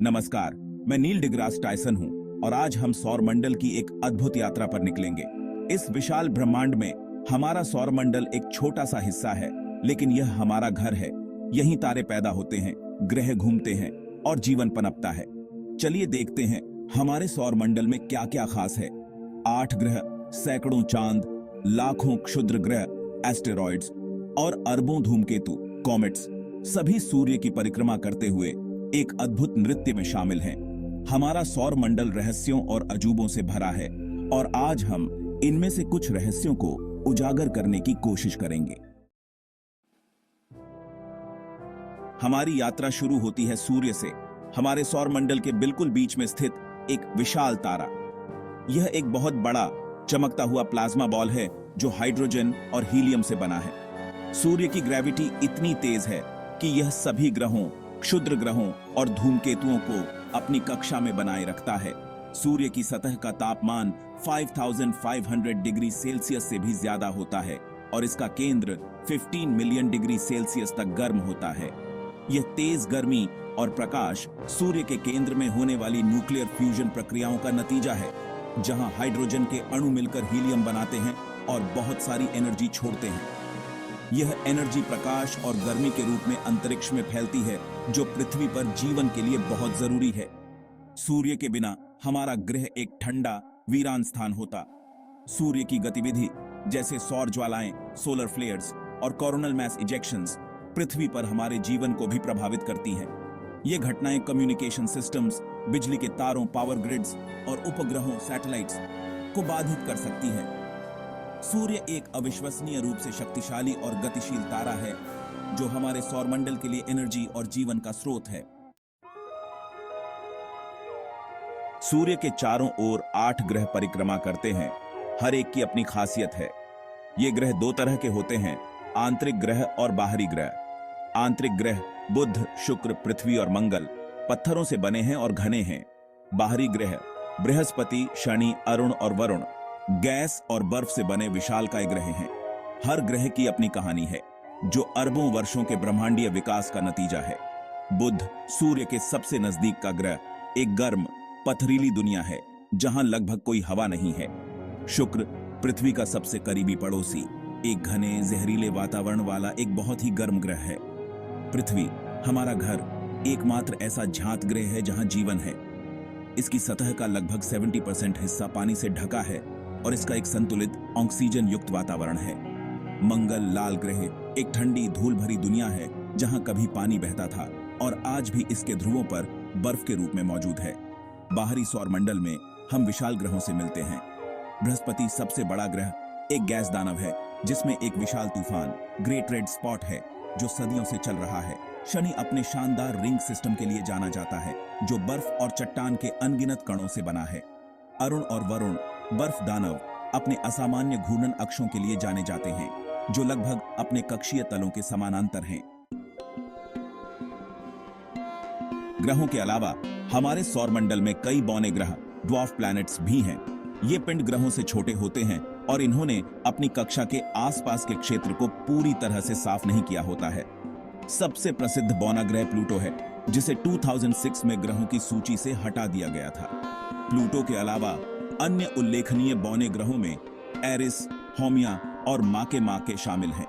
नमस्कार, मैं नील डिग्रास टायसन हूँ और आज हम सौर मंडल की एक अद्भुत यात्रा पर निकलेंगे। इस विशाल ब्रह्मांड में हमारा सौर मंडल एक छोटा सा हिस्सा है, लेकिन यह हमारा घर है। यहीं तारे पैदा होते हैं, ग्रह घूमते हैं और जीवन पनपता है। चलिए देखते हैं हमारे सौर मंडल में क्या क्या खास है। 8 ग्रह, सैकड़ों चांद, लाखों क्षुद्र ग्रह, एस्टेरॉइड्स और अरबों धूमकेतु, कॉमेट्स, सभी सूर्य की परिक्रमा करते हुए एक अद्भुत नृत्य में शामिल हैं। हमारा सौर मंडल रहस्यों और अजूबों से भरा है और आज हम इनमें से कुछ रहस्यों को उजागर करने की कोशिश करेंगे। हमारी यात्रा शुरू होती है सूर्य से। हमारे सौर मंडल के बिल्कुल बीच में स्थित एक विशाल तारा। यह एक बहुत बड़ा चमकता हुआ प्लाज्मा बॉल है जो हाइड्रोजन और हीलियम से बना है। सूर्य की ग्रेविटी इतनी तेज है कि यह सभी ग्रहों, क्षुद्र ग्रहों और धूमकेतुओं को अपनी कक्षा में बनाए रखता है। सूर्य की सतह का तापमान 5500 डिग्री सेल्सियस से भी ज्यादा होता है और इसका केंद्र 15 मिलियन डिग्री सेल्सियस तक गर्म होता है। यह तेज गर्मी और प्रकाश सूर्य के केंद्र में होने वाली न्यूक्लियर फ्यूजन प्रक्रियाओं का नतीजा है, जहां हाइड्रोजन के अणु मिलकर हीलियम बनाते हैं और बहुत सारी एनर्जी छोड़ते हैं। यह एनर्जी प्रकाश और गर्मी के रूप में अंतरिक्ष में फैलती है, जो पृथ्वी पर जीवन के लिए बहुत जरूरी है। सूर्य के बिना हमारा ग्रह एक ठंडा, वीरान स्थान होता। सूर्य की गतिविधि जैसे सौर ज्वालाएं, सोलर फ्लेयर्स और कोरोनल मैस इजेक्शंस पृथ्वी पर हमारे जीवन को भी प्रभावित करती हैं। ये घटनाएं कम्युनिकेशन सिस्टम्स, बिजली के तारों, पावर ग्रिड्स और उपग्रहों, सैटेलाइट्स को बाधित कर सकती है। सूर्य एक अविश्वसनीय रूप से शक्तिशाली और गतिशील तारा है, जो हमारे सौरमंडल के लिए एनर्जी और जीवन का स्रोत है। सूर्य के चारों ओर 8 ग्रह परिक्रमा करते हैं। हर एक की अपनी खासियत है। ये ग्रह 2 तरह के होते हैं, आंतरिक ग्रह और बाहरी ग्रह। आंतरिक ग्रह बुध, शुक्र, पृथ्वी और मंगल पत्थरों से बने हैं और घने हैं। बाहरी ग्रह बृहस्पति, शनि, अरुण और वरुण गैस और बर्फ से बने विशालकाय ग्रह हैं। हर ग्रह की अपनी कहानी है, जो अरबों वर्षों के ब्रह्मांडीय विकास का नतीजा है। बुध, सूर्य के सबसे नजदीक का ग्रह, एक गर्म, पथरीली दुनिया है जहां लगभग कोई हवा नहीं है। शुक्र, पृथ्वी का सबसे करीबी पड़ोसी, एक घने, जहरीले वातावरण वाला एक बहुत ही गर्म ग्रह है। पृथ्वी, हमारा घर, एकमात्र ऐसा ज्ञात ग्रह है जहां जीवन है। इसकी सतह का लगभग 70% हिस्सा पानी से ढका है और इसका एक संतुलित ऑक्सीजन युक्त वातावरण है। मंगल, लाल ग्रह, एक ठंडी, धूल भरी दुनिया है जहां कभी पानी बहता था और आज भी इसके ध्रुवों पर बर्फ के रूप में मौजूद है। बाहरी सौर मंडल में हम विशाल ग्रहों से मिलते हैं। बृहस्पति सबसे बड़ा ग्रह एक गैस दानव है, जिसमें एक विशाल तूफान, ग्रेट रेड स्पॉट है, जो सदियों से चल रहा है। शनि अपने शानदार रिंग सिस्टम के लिए जाना जाता है, जो बर्फ और चट्टान के अनगिनत कणों से बना है। अरुण और वरुण, बर्फ दानव, अपने असामान्य घूर्णन अक्षों के लिए जाने जाते हैं, जो लगभग अपने कक्षीय तलों के समानांतर हैं। ग्रहों के अलावा हमारे सौरमंडल में कई बौने ग्रह, ड्वार्फ प्लैनेट्स भी हैं। ये पिंड ग्रहों से छोटे होते हैं और इन्होंने अपनी कक्षा के आसपास के क्षेत्र को पूरी तरह से साफ नहीं किया होता है। सबसे प्रसिद्ध बौना ग्रह प्लूटो है, जिसे 2006 में ग्रहों की सूची से हटा दिया गया था। प्लूटो के अलावा अन्य उल्लेखनीय बौने ग्रहों में एरिस, होमिया और माके शामिल हैं।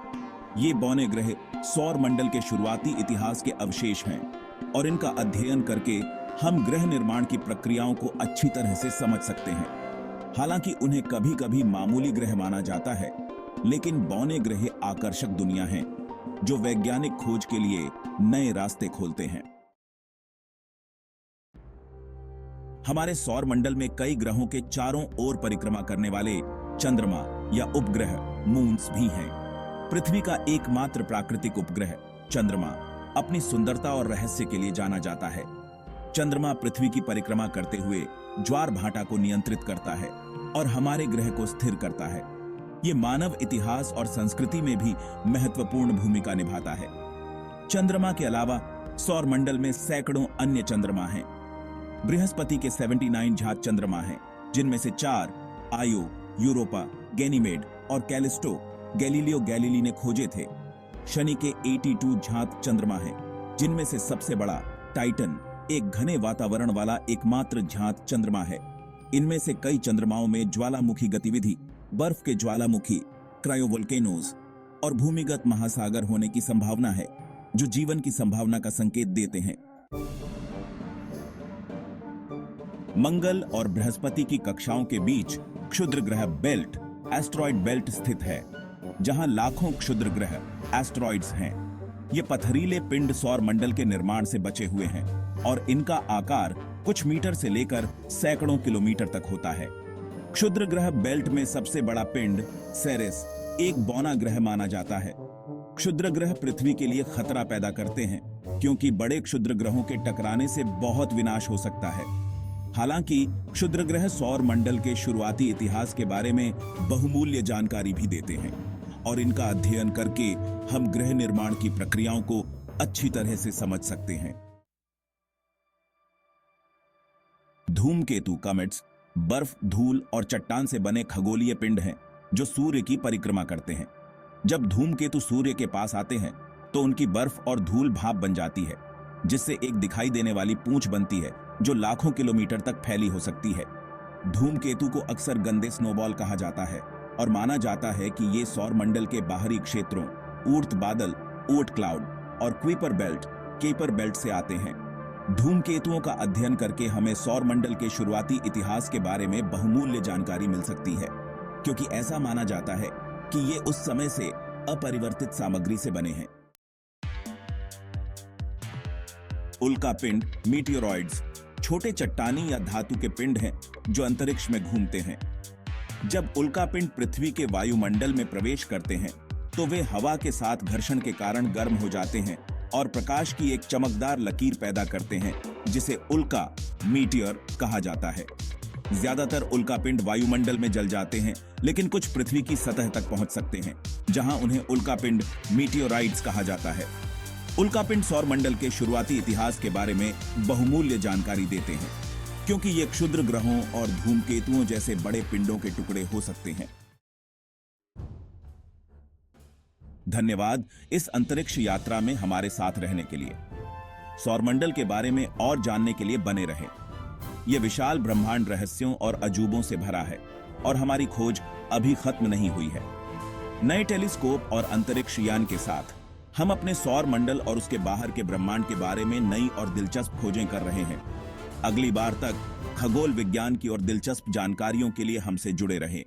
ये बौने ग्रह सौर मंडल के शुरुआती इतिहास के अवशेष हैं और इनका अध्ययन करके हम ग्रह निर्माण की प्रक्रियाओं को अच्छी तरह से समझ सकते हैं। हालांकि उन्हें कभी-कभी मामूली ग्रह माना जाता है, लेकिन बौने ग्रह आकर्षक दुनिया हैं, जो वैज्ञानिक खोज के लिए नए रास्ते खोलते हैं। हमारे सौर मंडल में कई ग्रहों के चारों ओर परिक्रमा करने वाले चंद्रमा या उपग्रह, मून्स भी हैं। पृथ्वी का एकमात्र प्राकृतिक उपग्रह चंद्रमा अपनी सुंदरता और रहस्य के लिए जाना जाता है। चंद्रमा पृथ्वी की परिक्रमा करते हुए ज्वार भाटा को नियंत्रित करता है और हमारे ग्रह को स्थिर करता है। ये मानव इतिहास और संस्कृति में भी महत्वपूर्ण भूमिका निभाता है। चंद्रमा के अलावा सौर मंडल में सैकड़ों अन्य चंद्रमा हैं। बृहस्पति के 79 झात चंद्रमा हैं, जिनमें से 4 आयो, यूरोपा, गैनीमेड और कैलिस्टो गैलीलियो गैलीली ने खोजे थे। शनि के 82 झात चंद्रमा हैं, जिनमें से सबसे बड़ा टाइटन एक घने वातावरण वाला एकमात्र ज्ञात चंद्रमा है। इनमें से कई चंद्रमाओं में ज्वालामुखी गतिविधि, बर्फ के ज्वालामुखी, क्रायोवोल्केनोज और भूमिगत महासागर होने की संभावना है, जो जीवन की संभावना का संकेत देते हैं। मंगल और बृहस्पति की कक्षाओं के बीच क्षुद्र ग्रह बेल्ट, एस्ट्रॉइड बेल्ट स्थित है, जहां लाखों क्षुद्र ग्रह, एस्ट्रॉइड्स हैं। ये पथरीले पिंड सौर मंडल के निर्माण से बचे हुए हैं और इनका आकार कुछ मीटर से लेकर सैकड़ों किलोमीटर तक होता है। क्षुद्र ग्रह बेल्ट में सबसे बड़ा पिंड सेरेस एक बौना ग्रह माना जाता है। क्षुद्र ग्रह पृथ्वी के लिए खतरा पैदा करते हैं, क्योंकि बड़े क्षुद्र ग्रहों के टकराने से बहुत विनाश हो सकता है। हालांकि क्षुद्र ग्रह सौर मंडल के शुरुआती इतिहास के बारे में बहुमूल्य जानकारी भी देते हैं और इनका अध्ययन करके हम ग्रह निर्माण की प्रक्रियाओं को अच्छी तरह से समझ सकते हैं। धूमकेतु कॉमेट्स बर्फ, धूल और चट्टान से बने खगोलीय पिंड हैं जो सूर्य की परिक्रमा करते हैं। जब धूमकेतु सूर्य के पास आते हैं तो उनकी बर्फ और धूल भाप बन जाती है, जिससे एक दिखाई देने वाली पूंछ बनती है जो लाखों किलोमीटर तक फैली हो सकती है। धूमकेतु को अक्सर गंदे स्नोबॉल कहा जाता है और माना जाता है कि ये सौर मंडल के बाहरी क्षेत्रों ऊर्त बादल, ओट क्लाउड और क्वीपर बेल्ट, केपर बेल्ट से आते हैं। धूमकेतुओं का अध्ययन करके हमें सौर मंडल के शुरुआती इतिहास के बारे में बहुमूल्य जानकारी मिल सकती है, क्योंकि ऐसा माना जाता है कि ये उस समय से अपरिवर्तित सामग्री से बने हैं। उल्का पिंड, मीटियोरॉइड्स छोटे चट्टानी या धातु के पिंड हैं जो अंतरिक्ष में घूमते हैं। जब उल्का पिंड पृथ्वी के वायुमंडल में प्रवेश करते हैं तो वे हवा के साथ घर्षण के कारण गर्म हो जाते हैं और प्रकाश की एक चमकदार लकीर पैदा करते हैं, जिसे उल्का, मीटियर कहा जाता है। ज्यादातर उल्का पिंड वायुमंडल में जल जाते हैं, लेकिन कुछ पृथ्वी की सतह तक पहुंच सकते हैं, जहां उन्हें उल्का पिंड, मीटियोराइट्स कहा जाता है। उल्का पिंड सौर मंडल के शुरुआती इतिहास के बारे में बहुमूल्य जानकारी देते हैं, क्योंकि ये क्षुद्र ग्रहों और धूमकेतुओं जैसे बड़े पिंडों के टुकड़े हो सकते हैं। धन्यवाद इस अंतरिक्ष यात्रा में हमारे साथ रहने के लिए। सौरमंडल के बारे में और जानने के लिए बने रहें। यह विशाल ब्रह्मांड रहस्यों और अजूबों से भरा है और हमारी खोज अभी खत्म नहीं हुई है। नए टेलीस्कोप और अंतरिक्ष यान के साथ हम अपने सौर मंडल और उसके बाहर के ब्रह्मांड के बारे में नई और दिलचस्प खोजें कर रहे हैं। अगली बार तक खगोल विज्ञान की और दिलचस्प जानकारियों के लिए हमसे जुड़े रहें।